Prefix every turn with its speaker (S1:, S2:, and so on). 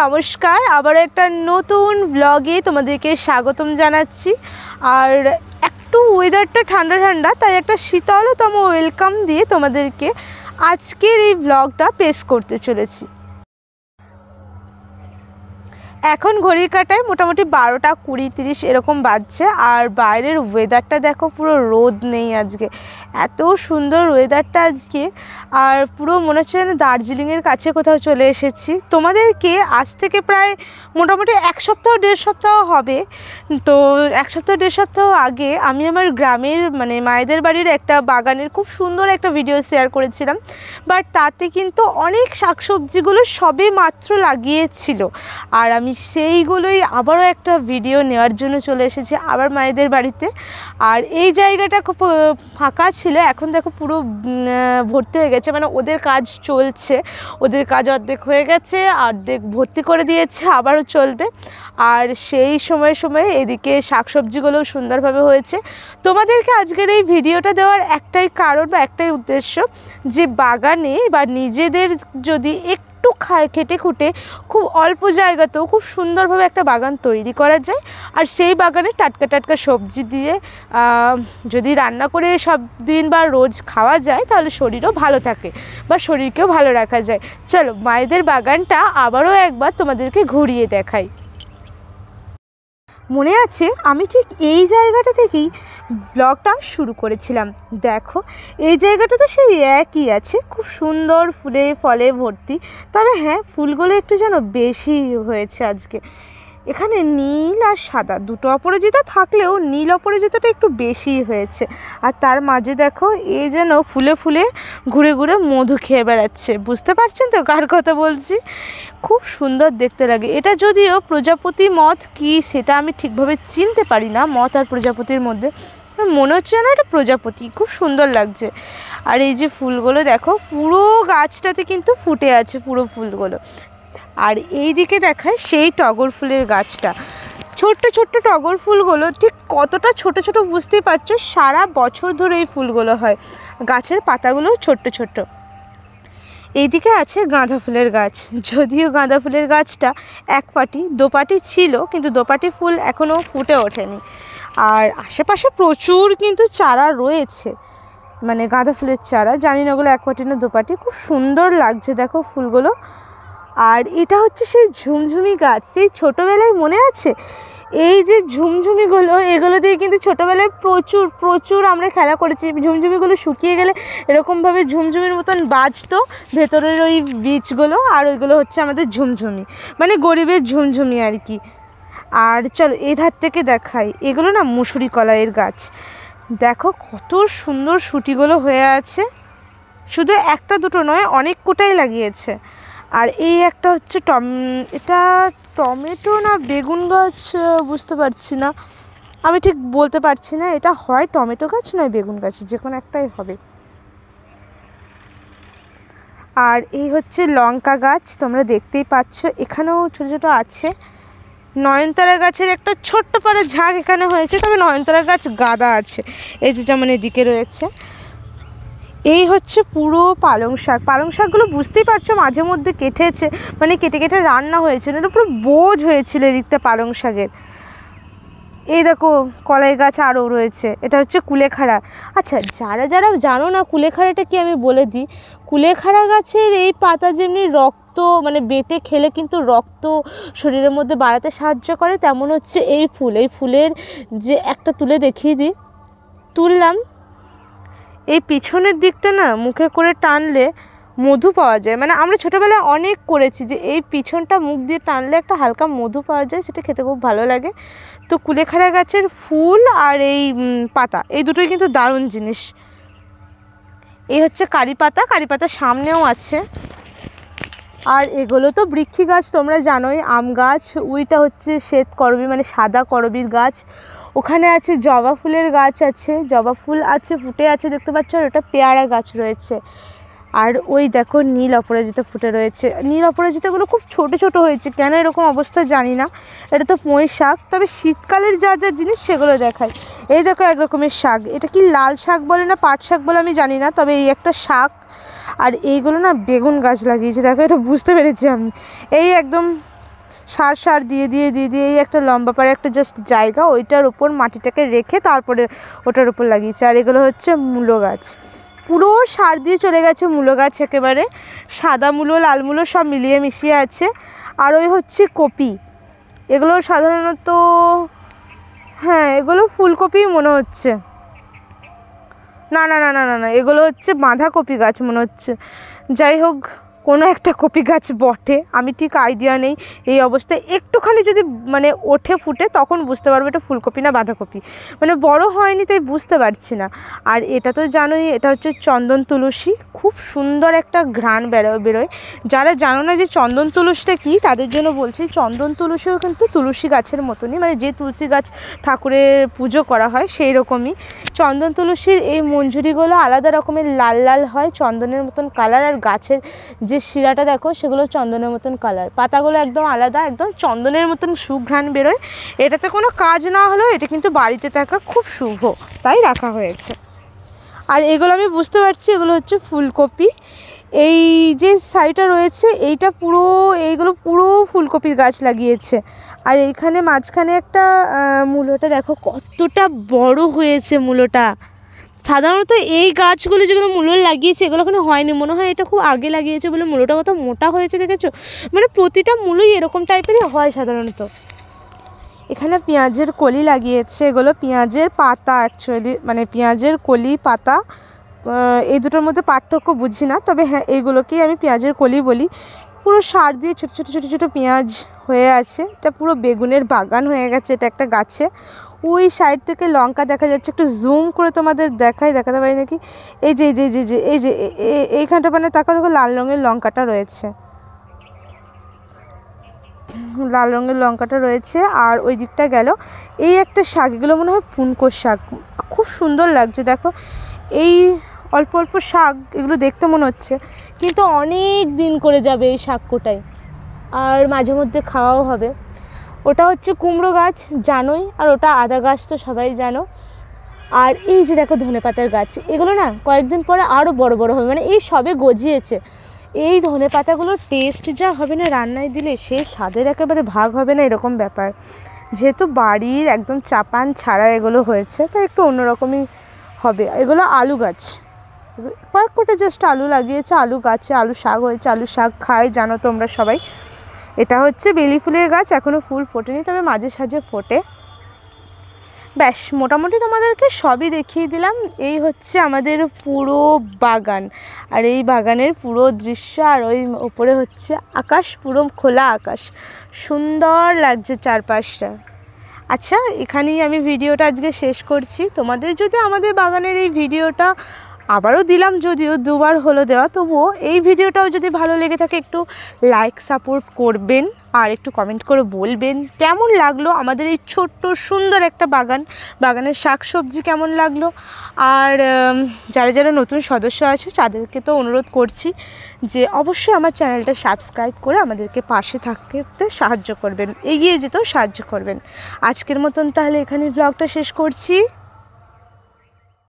S1: নমস্কার, আবার একটা নতুন ব্লগে তোমাদেরকে স্বাগতম জানাচ্ছি। আর একটু ওয়েদারটা ঠান্ডা ঠান্ডা, তাই একটা শীতলতম ওয়েলকাম দিয়ে তোমাদেরকে আজকের এই ব্লগটা পেশ করতে চলেছি। এখন ঘড়ির কাঁটায় মোটামুটি 12টা 20-30 এরকম বাজছে। আর বাইরের ওয়েদারটা দেখো, পুরো রোদ নেই আজকে, এত সুন্দর ওয়েদারটা আজকে। আর পুরো মনে হচ্ছে যেন দার্জিলিংয়ের কাছে কোথাও চলে এসেছি। তোমাদেরকে আজ থেকে প্রায় মোটামুটি 1 সপ্তাহ 1.5 সপ্তাহ হবে, তো 1 সপ্তাহ 1.5 সপ্তাহ আগে আমি আমার গ্রামের মায়েদের বাড়ির একটা বাগানের খুব সুন্দর একটা ভিডিও শেয়ার করেছিলাম। বাট তাতে কিন্তু অনেক শাকসবজিগুলো সবে মাত্র লাগিয়েছিল, আর আমি সেইগুলোই আবারও একটা ভিডিও নেওয়ার জন্য চলে এসেছি আবার মায়েদের বাড়িতে। আর এই জায়গাটা খুব ফাঁকা ছিল, এখন দেখো পুরো ভর্তি হয়ে গেছে, ওদের কাজ চলছে, ওদের কাজ অর্ধেক হয়ে গেছে, অর্ধেক ভর্তি করে দিয়েছে, আবারও চলবে। আর সেই সময়ে এদিকে শাকসবজিগুলোও সুন্দরভাবে হয়েছে। তোমাদেরকে আজকের এই ভিডিওটা দেওয়ার একটাই কারণ বা একটাই উদ্দেশ্য, যে বাগানে বা নিজেদের যদি একটু খেটে খুঁটে খুব অল্প জায়গাতেও খুব সুন্দরভাবে একটা বাগান তৈরি করা যায়, আর সেই বাগানে টাটকা টাটকা সবজি দিয়ে যদি রান্না করে সব দিন বা রোজ খাওয়া যায়, তাহলে শরীরও ভালো থাকে বা শরীরকেও ভালো রাখা যায়। চলো মায়েদের বাগানটা আবারও একবার তোমাদেরকে ঘুরিয়ে দেখাই। মনে আছে আমি ঠিক এই জায়গাটা থেকেই ব্লগটা শুরু করেছিলাম। দেখো এই জায়গাটা তো সেই একই আছে, খুব সুন্দর ফুলে ফলে ভর্তি। তবে হ্যাঁ, ফুলগুলো একটু যেন বেশি হয়েছে আজকে। এখানে নীল আর সাদা দুটো অপরাজিতা থাকলেও নীল অপরাজিতাটা একটু বেশি হয়েছে। আর তার মাঝে দেখো এই যেন ফুলে ফুলে ঘুরে ঘুরে মধু খেয়ে বেড়াচ্ছে। বুঝতে পারছেন তো কার কথা বলছি? খুব সুন্দর দেখতে লাগে। এটা যদিও প্রজাপতি মথ কি সেটা আমি ঠিকভাবে চিনতে পারি না, মথ আর প্রজাপতির মধ্যে মনে হচ্ছে না এটা প্রজাপতি। খুব সুন্দর লাগছে। আর এই যে ফুলগুলো দেখো, পুরো গাছটাতে কিন্তু ফুটে আছে পুরো ফুলগুলো। আর এই দিকে দেখায় সেই টগর ফুলের গাছটা, ছোট্ট ছোট্ট টগর ফুলগুলো ঠিক কতটা ছোট ছোট বুঝতেই পারছো। সারা বছর ধরে এই ফুলগুলো হয়, গাছের পাতাগুলো ছোট্ট ছোট্ট। এইদিকে আছে গাঁদা ফুলের গাছ, যদিও গাঁদা ফুলের গাছটা এক পাটি দোপাটি ছিল, কিন্তু দোপাটি ফুল এখনও ফুটে ওঠেনি। আর আশেপাশে প্রচুর কিন্তু চারা রয়েছে, গাঁদা ফুলের চারা, জানি না ওগুলো এক পাটি না দোপাটি। খুব সুন্দর লাগছে দেখো ফুলগুলো। আর এটা হচ্ছে সেই ঝুমঝুমি গাছ, সেই ছোটোবেলায় মনে আছে এই যে ঝুমঝুমিগুলো, এগুলো দিয়ে কিন্তু ছোটোবেলায় প্রচুর প্রচুর আমরা খেলা করেছি। ঝুমঝুমিগুলো শুকিয়ে গেলে এরকমভাবে ঝুমঝুমির মতন বাজতো ভেতরের ওই বীজগুলো, আর ওইগুলো হচ্ছে আমাদের ঝুমঝুমি, গরিবের ঝুমঝুমি আর কি। আর চলো এই ধার থেকে দেখাই, এগুলো না মুসুরি কলাইয়ের গাছ। দেখো কত সুন্দর শুটিগুলো হয়ে আছে, শুধু একটা দুটো নয়, অনেক কোটাই লাগিয়েছে। আর এই একটা হচ্ছে এটা টমেটো না বেগুন গাছ বুঝতে পারছি না, আমি ঠিক বলতে পারছি না। এটা হয় টমেটো গাছ নয় বেগুন গাছ, যে কোনো একটাই হবে। আর এই হচ্ছে লঙ্কা গাছ, তোমরা দেখতেই পাচ্ছ, এখানেও ছোটো ছোটো আছে। নয়নতারা গাছের একটা ছোট্ট পাড়ে ঝাঁক এখানে হয়েছে, তবে নয়নতারা গাছ গাদা আছে, এই যে যেমন এদিকে রয়েছে। এই হচ্ছে পুরো পালং শাক। পালং শাকগুলো বুঝতেই পারছো মাঝে মধ্যে কেটেছে, কেটে কেটে রান্না হয়েছিল, এটা পুরো বোঝ হয়েছিল এদিকটা পালং শাকের। এই দেখো কলাই গাছ আরও রয়েছে, এটা হচ্ছে কুলেখাড়া। আচ্ছা, যারা যারা জানো না কুলেখাড়াটা কি, আমি বলে দিই। কুলেখাড়া গাছের এই পাতা যেমনি রক্ত বেটে খেলে কিন্তু রক্ত শরীরের মধ্যে বাড়াতে সাহায্য করে, তেমন হচ্ছে এই ফুলের যে একটা তুলে দেখিয়ে দিই, তুললাম। এই পিছনের দিকটা না মুখে করে টানলে মধু পাওয়া যায়, আমরা ছোটোবেলায় অনেক করেছি যে এই পিছনটা মুখ দিয়ে টানলে একটা হালকা মধু পাওয়া যায়, সেটা খেতে খুব ভালো লাগে। তো কুলেখাড়া গাছের ফুল আর এই পাতা, এই দুটোই কিন্তু দারুণ জিনিস। এই হচ্ছে কারি পাতা, কারি পাতা সামনেও আছে। আর এগুলো তো বৃক্ষি গাছ, তোমরা জানোই, আম গাছ। ওইটা হচ্ছে শ্বেত করবী সাদা করবীর গাছ। ওখানে আছে জবা ফুলের গাছ আছে, জবা ফুল আছে ফুটে আছে দেখতে পাচ্ছ। আর ওটা পেয়ারা গাছ রয়েছে। আর ওই দেখো নীল অপরাজিতা ফুটে রয়েছে। নীল অপরাজিতাগুলো খুব ছোট ছোট হয়েছে, কেন এরকম অবস্থা জানি না। এটা তো পুঁই শাক, তবে শীতকালের যা যা জিনিস সেগুলো দেখায়। এই দেখো এক রকমের শাক, এটা কি লাল শাক বলে না পাট শাক বলে আমি জানি না, তবে এই একটা শাক। আর এইগুলো না বেগুন গাছ লাগিয়েছে, দেখো এটা বুঝতে পেরেছি আমি। এই একদম সার দিয়ে দিয়ে দিয়ে দিয়ে এই একটা লম্বা পাড়ে একটা জাস্ট জায়গা, ওইটার ওপর মাটিটাকে রেখে তারপরে ওটার উপর লাগিয়েছে। আর এগুলো হচ্ছে মূলো গাছ, পুরো সার দিয়ে চলে গেছে মূলো গাছ, একেবারে সাদা মূলো লাল মূলো সব মিলিয়ে মিশিয়ে আছে। আর ওই হচ্ছে কপি, এগুলো সাধারণত হ্যাঁ এগুলো ফুলকপি মনে হচ্ছে, না না না না না না এগুলো হচ্ছে বাঁধাকপি গাছ মনে হচ্ছে। যাই হোক কোনো একটা কপি গাছ বটে, আমি ঠিক আইডিয়া নেই। এই অবস্থায় একটুখানি যদি মানে ওঠে ফুটে তখন বুঝতে পারবো এটা ফুলকপি না বাঁধাকপি, মানে বড় হয়নি তাই বুঝতে পারছি না। আর এটা তো জানোই এটা হচ্ছে চন্দন তুলসী, খুব সুন্দর একটা ঘ্রাণ বেরোয়। যারা জানো না যে চন্দন তুলসীটা কী তাদের জন্য বলছি, চন্দন তুলসীও কিন্তু তুলসী গাছের মতনই, মানে যে তুলসী গাছ ঠাকুরের পুজো করা হয় সেই রকমই। চন্দন তুলসীর এই মঞ্জুরিগুলো আলাদা রকমের লাল লাল হয়, চন্দনের মতন কালার, আর গাছের যে শিরাটা দেখো সেগুলো চন্দনের মতন কালার, পাতাগুলো একদম আলাদা, একদম চন্দনের মতন সুঘ্রাণ বেরোয়। এটাতে কোনো কাজ না হলেও এটা কিন্তু বাড়িতে থাকা খুব শুভ, তাই রাখা হয়েছে। আর এগুলো আমি বুঝতে পারছি এগুলো হচ্ছে ফুলকপি। এই যে সাইডটা রয়েছে এইগুলো পুরো ফুলকপির গাছ লাগিয়েছে। আর এইখানে মাঝখানে একটা মূলোটা দেখো কতটা বড় হয়েছে মূলোটা। সাধারণত এই গাছগুলো যেগুলো মূলো লাগিয়েছে এগুলো কোনো হয়নি, মনে হয় এটা খুব আগে লাগিয়েছে বলে মূলোটা কত মোটা হয়েছে দেখেছো, মানে প্রতিটা মূলোই এরকম টাইপেরই হয় সাধারণত। এখানে পেঁয়াজের কলি লাগিয়েছে, এগুলো পেঁয়াজের পাতা অ্যাকচুয়ালি, মানে পেঁয়াজের কলি পাতা, এই দুটোর মধ্যে পার্থক্য বুঝি না, তবে হ্যাঁ এইগুলোকেই আমি পেঁয়াজের কলি বলি। পুরো সার দিয়ে ছোটো ছোটো ছোটো ছোটো পেঁয়াজ হয়ে আছে, এটা পুরো বেগুনের বাগান হয়ে গেছে এটা একটা গাছে। ওই সাইড থেকে লঙ্কা দেখা যাচ্ছে, একটু জুম করে তোমাদের দেখাতে পারি নাকি, এই যে এই যে এই যে এই যে এইখানটা মানে দেখো লাল রঙের লঙ্কাটা রয়েছে, লাল রঙের লঙ্কাটা রয়েছে। আর ওই দিকটা গেল এই একটা শাক, এগুলো মনে হয় পুনকোর শাক, খুব সুন্দর লাগছে দেখো। এই অল্প অল্প শাক এগুলো দেখতে মনে হচ্ছে, কিন্তু অনেক দিন করে যাবে এই শাক কোটায়, আর মাঝে মধ্যে খাওয়াও হবে। ওটা হচ্ছে কুমড়ো গাছ জানোই, আর ওটা আদা গাছ তো সবাই জানো। আর এই যে দেখো ধনেপাতার গাছ, এগুলো না কয়েকদিন পরে আরও বড় বড় হবে, মানে এই সবে গজিয়েছে। এই ধনেপাতাগুলোর টেস্ট যা হবে না রান্নায় দিলে, সেই স্বাদের একেবারে ভাগ হবে না এরকম ব্যাপার। যেহেতু বাড়ির একদম চাপান ছাড়া এগুলো হয়েছে তো একটু অন্যরকমই হবে। এগুলো আলু গাছ, কয়েক কোটা জাস্ট আলু লাগিয়েছে, আলু গাছে আলু শাক হয়েছে, আলু শাক খায় জানো তোমরা সবাই। এটা হচ্ছে বেলি ফুলের গাছ, এখনও ফুল ফোটেনি তবে মাঝে সাঝে ফোটে। ব্যাস মোটামুটি তোমাদেরকে সবই দেখিয়ে দিলাম। এই হচ্ছে আমাদের পুরো বাগান, আর এই বাগানের পুরো দৃশ্য, আর ওই ওপরে হচ্ছে আকাশ, পুরো খোলা আকাশ, সুন্দর লাগছে চারপাশটা। আচ্ছা এখানেই আমি ভিডিওটা আজকে শেষ করছি। তোমাদের যদি আমাদের বাগানের এই ভিডিওটা আবারও দিলাম, যদিও দুবার হলো দেওয়া, তবুও এই ভিডিওটাও যদি ভালো লেগে থাকে একটু লাইক সাপোর্ট করবেন, আর একটু কমেন্ট করে বলবেন কেমন লাগলো আমাদের এই ছোট্ট সুন্দর একটা বাগানের শাকসবজি কেমন লাগলো। আর যারা যারা নতুন সদস্য আছে তাদেরকে তো অনুরোধ করছি যে অবশ্যই আমার চ্যানেলটা সাবস্ক্রাইব করে আমাদেরকে পাশে থাকতে সাহায্য করবেন, এগিয়ে যেতেও সাহায্য করবেন। আজকের মতন তাহলে এখানে ব্লগটা শেষ করছি।